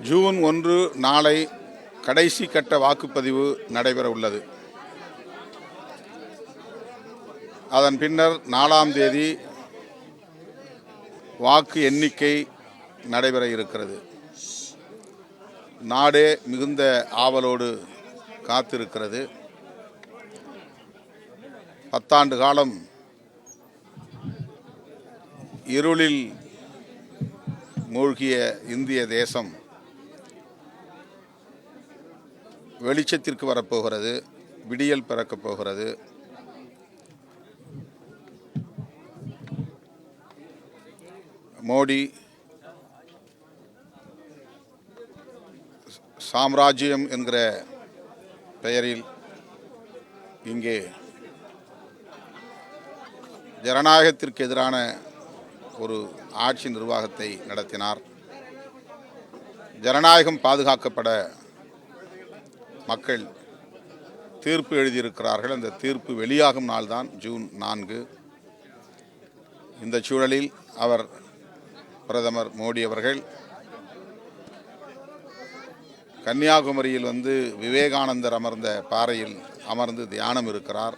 June 1 நாளை கடைசி கட்ட வாக்குப்பதிவு நடைபெற உள்ளது. அதன் பின்னர் 4ஆம் தேதி வாக்கு எண்ணிக்கை நடைபெற இருக்கிறது. நாடே மிகுந்த ஆவலோடு காத்திருக்கிறது. 10 ஆண்டு காலம் இருளில் மூழ்கிய இந்திய தேசம் வெளிச்சத்திற்கு வரப்போகிறது. விடியல் பிறக்கப் போகிறது. மோடி சாம்ராஜ்யம் என்கிற பெயரில் இங்கே ஜனநாயகத்திற்கு எதிரான ஒரு ஆட்சி நிர்வாகத்தை நடத்தினார். ஜனநாயகம் பாதுகாக்கப்பட மக்கள் தீர்ப்பு எழுதியிருக்கிறார்கள். அந்த தீர்ப்பு வெளியாகும் நாள்தான் ஜூன் 4. இந்த சூழலில் பிரதமர் மோடி அவர்கள் கன்னியாகுமரியில் விவேகானந்தர் அமர்ந்த பாறையில் அமர்ந்து தியானம் இருக்கிறார்.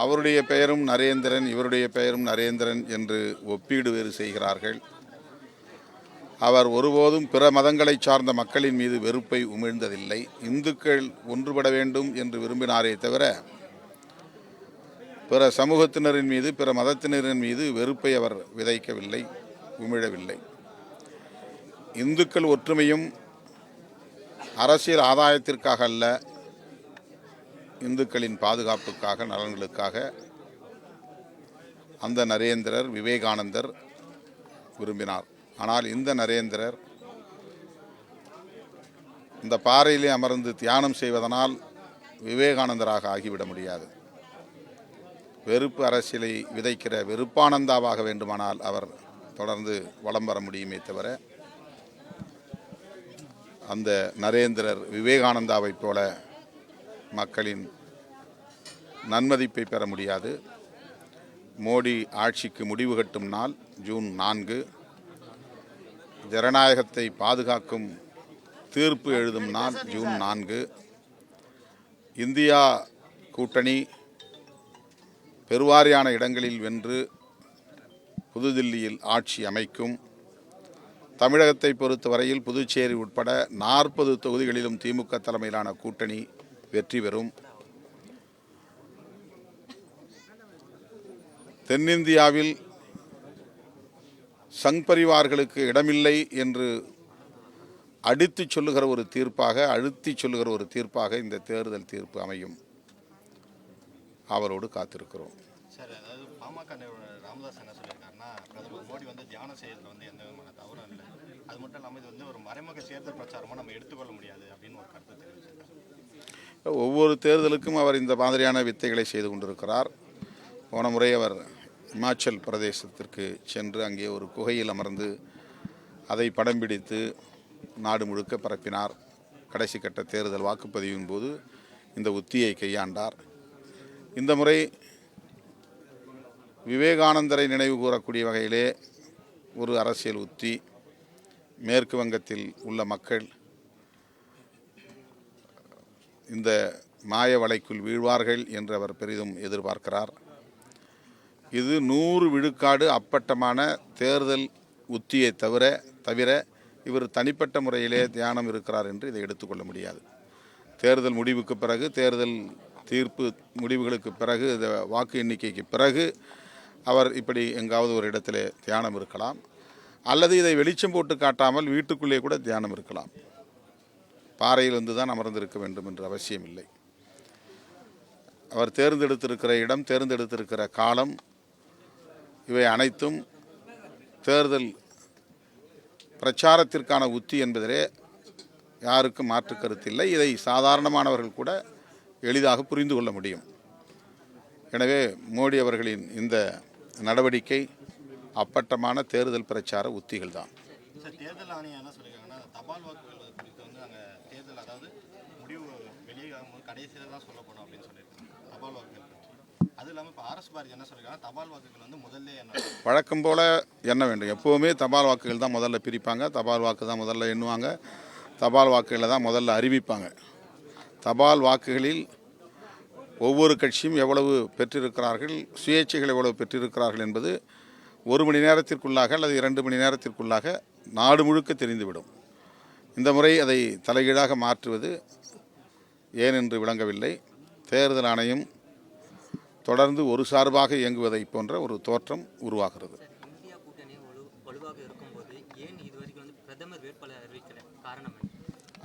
அவருடைய பெயரும் நரேந்திரன், இவருடைய பெயரும் நரேந்திரன் என்று ஒப்பீடு வேறு செய்கிறார்கள். அவர் ஒருபோதும் பிற மதங்களை சார்ந்த மக்களின் மீது வெறுப்பை உமிழ்ந்ததில்லை. இந்துக்கள் ஒன்றுபட வேண்டும் என்று விரும்பினாரே தவிர பிற சமூகத்தினரின் மீது, பிற மதத்தினரின் மீது வெறுப்பை அவர் விதைக்கவில்லை, உமிழவில்லை. இந்துக்கள் ஒற்றுமையும் அரசியல் ஆதாயத்திற்காக அல்ல, இந்துக்களின் பாதுகாப்புக்காக, நலன்களுக்காக அந்த நரேந்திரர், விவேகானந்தர் விரும்பினார். ஆனால் இந்த நரேந்திரர் இந்த பாறையிலே அமர்ந்து தியானம் செய்வதனால் விவேகானந்தராக ஆகிவிட முடியாது. வெறுப்பு அரசியலை விதைக்கிற வெறுப்பானந்தாவாக வேண்டுமானால் அவர் தொடர்ந்து வலம் வர முடியுமே தவிர அந்த நரேந்திரர் விவேகானந்தாவைப் போல மக்களின் நன்மதிப்பை பெற முடியாது. மோடி ஆட்சிக்கு முடிவு கட்டும் நாள் ஜூன் 4. ஜனநாயகத்தை பாதுகாக்கும் தீர்ப்பு எழுதும் நாள் ஜூன் 4. இந்தியா கூட்டணி பெருவாரியான இடங்களில் வென்று புதுதில்லியில் ஆட்சி அமைக்கும். தமிழகத்தை பொறுத்தவரையில் புதுச்சேரி உட்பட 40 தொகுதிகளிலும் திமுக தலைமையிலான கூட்டணி வெற்றி பெறும். தென்னிந்தியாவில் சங் பரிவார்களுக்கு இடமில்லை என்று அடித்துச் சொல்லுகிற ஒரு தீர்ப்பாக, அழுத்திச் சொல்லுகிற ஒரு தீர்ப்பாக இந்த தேர்தல் தீர்ப்பு அமையும். அவரோடு காத்திருக்கிறோம். சார், அதாவது பாமக ராமதாஸ் என்ன சொல்லியிருக்காருன்னா, பிரதமர் மோடி தியானம் செய்யறதுல எந்த விதமான தவறும் இல்லை, அது மட்டும் இல்லாமல் இது ஒரு மறைமுக தேர்தல் பிரச்சாரமாக நம்ம எடுத்துக்கொள்ள முடியாது அப்படின்னு ஒரு கருத்து தெரிவிச்சிருக்காரு. ஒவ்வொரு தேர்தலுக்கும் அவர் இந்த மாதிரியான வித்தைகளை செய்து கொண்டிருக்கிறார். போன முறை அவர் இமாச்சல் பிரதேசத்திற்கு சென்று அங்கே ஒரு குகையில் அமர்ந்து அதை படம் பிடித்து நாடு முழுக்க பரப்பினார். கடைசி கட்ட தேர்தல் வாக்குப்பதிவின் போது இந்த உத்தியை கையாண்டார். இந்த முறை விவேகானந்தரை நினைவு கூறக்கூடிய வகையிலே ஒரு அரசியல் உத்தி. மேற்கு வங்கத்தில் உள்ள மக்கள் இந்த மாய வலைக்குள் வீழ்வார்கள் என்று அவர் பெரிதும் எதிர்பார்க்கிறார். இது 100 விழுக்காடு அப்பட்டமான தேர்தல் உத்தியை தவிர இவர் தனிப்பட்ட முறையிலே தியானம் இருக்கிறார் என்று இதை எடுத்துக்கொள்ள முடியாது. தேர்தல் முடிவுக்கு பிறகு, தேர்தல் தீர்ப்பு முடிவுகளுக்கு பிறகு, வாக்கு எண்ணிக்கைக்கு பிறகு அவர் இப்படி எங்காவது ஒரு இடத்திலே தியானம் இருக்கலாம். அல்லது இதை வெளிச்சம் போட்டு காட்டாமல் வீட்டுக்குள்ளே கூட தியானம் இருக்கலாம். பாறையில் தான் அமர்ந்திருக்க வேண்டும் என்று அவசியம் இல்லை. அவர் தேர்ந்தெடுத்திருக்கிற இடம், தேர்ந்தெடுத்திருக்கிற காலம், இவை அனைத்தும் தேர்தல் பிரச்சாரத்திற்கான உத்தி என்பதிலே யாருக்கும் மாற்று கருத்தில்லை. இதை சாதாரணமானவர்கள் கூட எளிதாக புரிந்து கொள்ள முடியும். எனவே மோடி அவர்களின் இந்த நடவடிக்கை அப்பட்டமான தேர்தல் பிரச்சார உத்திகள் தான். தேர்தல் ஆணையம் என்ன சொல்லியிருக்காங்கன்னா, தபால் வாக்குகள் குறித்து நாங்கள் தேர்தல், அதாவது முடிவு வெளியாகும் கடைசியில் தான் சொல்ல போனோம் அப்படின்னு சொல்லியிருக்காங்க. தபால் வாக்குகள் அது அது இல்லாமல் இப்போ ஆர்எஸ் பாரதி என்ன சொல்லியிருக்காங்க, தபால் வாக்குகள் வந்து முதல்ல என்ன வழக்கம் போல் எண்ண வேண்டும். எப்போவுமே தபால் வாக்குகள் தான் முதல்ல பிரிப்பாங்க, தபால் வாக்கு தான் முதல்ல எண்ணுவாங்க, தபால் வாக்குகளை தான் முதல்ல அறிவிப்பாங்க. தபால் வாக்குகளில் ஒவ்வொரு கட்சியும் எவ்வளவு பெற்றிருக்கிறார்கள், சுயேட்சைகள் எவ்வளவு பெற்றிருக்கிறார்கள் என்பது 1 மணி நேரத்திற்குள்ளாக அல்லது 2 மணி நேரத்திற்குள்ளாக நாடு முழுக்க தெரிந்துவிடும். இந்த முறை அதை தலைகீழாக மாற்றுவது ஏன் என்று விளங்கவில்லை. தேர்தல் ஆணையம் தொடர்ந்து ஒரு சார்பாக இயங்குவதை போன்ற ஒரு தோற்றம் உருவாகிறது. இந்தியா கூட்டணி வலுவாக இருக்கும்போது ஏன் இதுவரைக்கும் வந்து பிரதமர் வேட்பாளர் அறிவிக்கல? காரணம் என்ன?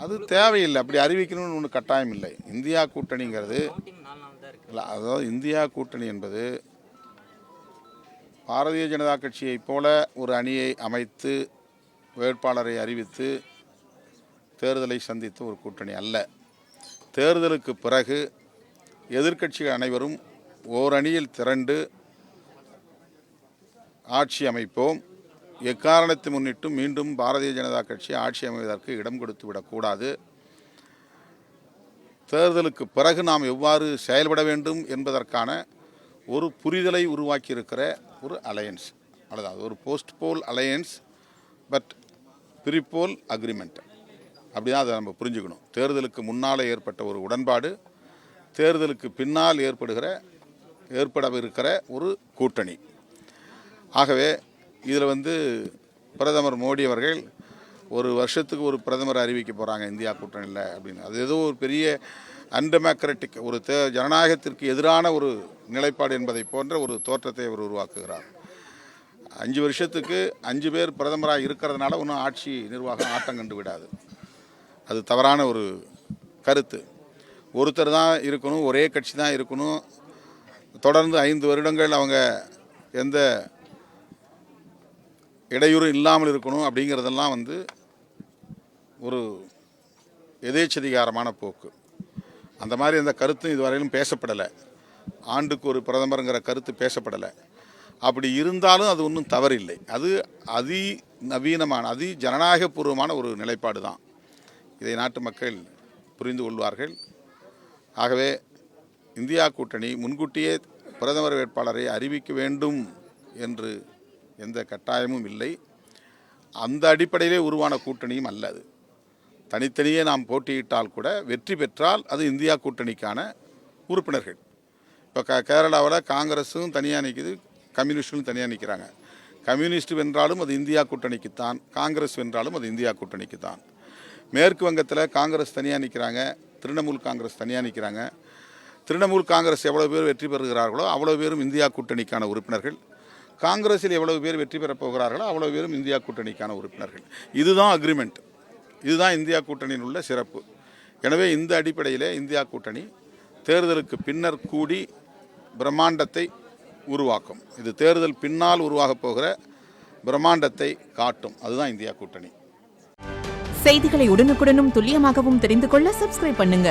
அது தேவையில்லை, அப்படி அறிவிக்கணும்னு ஒன்று கட்டாயம் இல்லை. இந்தியா கூட்டணிங்கிறது கவுண்டிங் 4 நாள் தான் இருக்கு. இல்லை, அதாவது இந்தியா கூட்டணி என்பது பாரதிய ஜனதா கட்சியைப் போல ஒரு அணியை அமைத்து வேட்பாளரை அறிவித்து தேர்தலை சந்தித்த ஒரு கூட்டணி அல்ல. தேர்தலுக்கு பிறகு எதிர்க்கட்சிகள் அனைவரும் ஓரணியில் திரண்டு ஆட்சி அமைப்போம், எக்காரணத்தை முன்னிட்டு மீண்டும் பாரதிய ஜனதா கட்சி ஆட்சி அமைவதற்கு இடம் கொடுத்து விடக்கூடாது, தேர்தலுக்கு பிறகு நாம் எவ்வாறு செயல்பட வேண்டும் என்பதற்கான ஒரு புரிதலை உருவாக்கியிருக்கிற ஒரு அலையன்ஸ். அவ்வளோதான், ஒரு post pole alliance but pre-poll agreement. அப்படி தான் அதை நம்ம புரிஞ்சுக்கணும். தேர்தலுக்கு முன்னால் ஏற்பட்ட ஒரு உடன்பாடு, தேர்தலுக்கு பின்னால் ஏற்படவிருக்கிற ஒரு கூட்டணி. ஆகவே இதில் பிரதமர் மோடி அவர்கள் ஒரு வருஷத்துக்கு ஒரு பிரதமர் அறிவிக்க போகிறாங்க இந்தியா கூட்டணியில் அப்படின்னு, அது ஏதோ ஒரு பெரிய அன்டெமோக்ராட்டிக், ஒரு ஜனநாயகத்திற்கு எதிரான ஒரு நிலைப்பாடு என்பதை போன்ற ஒரு தோற்றத்தை அவர் உருவாக்குகிறார். 5 வருஷத்துக்கு 5 பேர் பிரதமராக இருக்கிறதுனால ஒன்றும் ஆட்சி நிர்வாகம் ஆட்டம் கண்டு விடாது. அது தவறான ஒரு கருத்து. ஒருத்தர் தான் இருக்கணும், ஒரே கட்சி தான் இருக்கணும், தொடர்ந்து 5 வருடங்கள் அவங்க எந்த இடையூறும் இல்லாமல் இருக்கணும் அப்படிங்கிறதெல்லாம் ஒரு எதேச்சதிகாரமான போக்கு. அந்த மாதிரி எந்த கருத்தும் இதுவரையிலும் பேசப்படலை. ஆண்டுக்கு ஒரு பிரதமருங்கிற கருத்து பேசப்படலை. அப்படி இருந்தாலும் அது ஒன்றும் தவறில்லை. அது நவீனமான ஜனநாயகபூர்வமான ஒரு நிலைப்பாடு தான். இதை நாட்டு மக்கள் புரிந்து கொள்வார்கள். ஆகவே இந்தியா கூட்டணி முன்கூட்டியே பிரதமர் வேட்பாளரை அறிவிக்க வேண்டும் என்று எந்த கட்டாயமும் இல்லை. அந்த அடிப்படையிலே உருவான கூட்டணியும் அல்ல. அது தனித்தனியே நாம் போட்டியிட்டால் கூட வெற்றி பெற்றால் அது இந்தியா கூட்டணிக்கான உறுப்பினர்கள். இப்போ கேரளாவில் காங்கிரஸும் தனியாக நிற்குது, கம்யூனிஸ்டும் தனியாக நிற்கிறாங்க. கம்யூனிஸ்ட் வென்றாலும் அது இந்தியா கூட்டணிக்குத்தான், காங்கிரஸ் வென்றாலும் அது இந்தியா கூட்டணிக்குத்தான். மேற்கு வங்கத்தில் காங்கிரஸ் தனியாக நிற்கிறாங்க, திரிணாமுல் காங்கிரஸ் தனியாக நிற்கிறாங்க. திரிணாமுல் காங்கிரஸ் எவ்வளோ பேர் வெற்றி பெறுகிறார்களோ அவ்வளோ பேரும் இந்தியா கூட்டணிக்கான உறுப்பினர்கள். காங்கிரஸில் எவ்வளவு பேர் வெற்றி பெறப் போகிறார்களோ அவ்வளோ பேரும் இந்தியா கூட்டணிக்கான உறுப்பினர்கள். இதுதான் அக்ரிமெண்ட், இதுதான் இந்தியா கூட்டணியில் உள்ள சிறப்பு. எனவே இந்த அடிப்படையில் இந்தியா கூட்டணி தேர்தலுக்கு பின்னர் கூடி பிரம்மாண்டத்தை உருவாக்கும். இது தேர்தல் பின்னால் உருவாகப் போகிற பிரம்மாண்டத்தை காட்டும். அதுதான் இந்தியா கூட்டணி. செய்திகளை உடனுக்குடனும் துல்லியமாகவும் தெரிந்து கொள்ள சப்ஸ்கிரைப் பண்ணுங்க.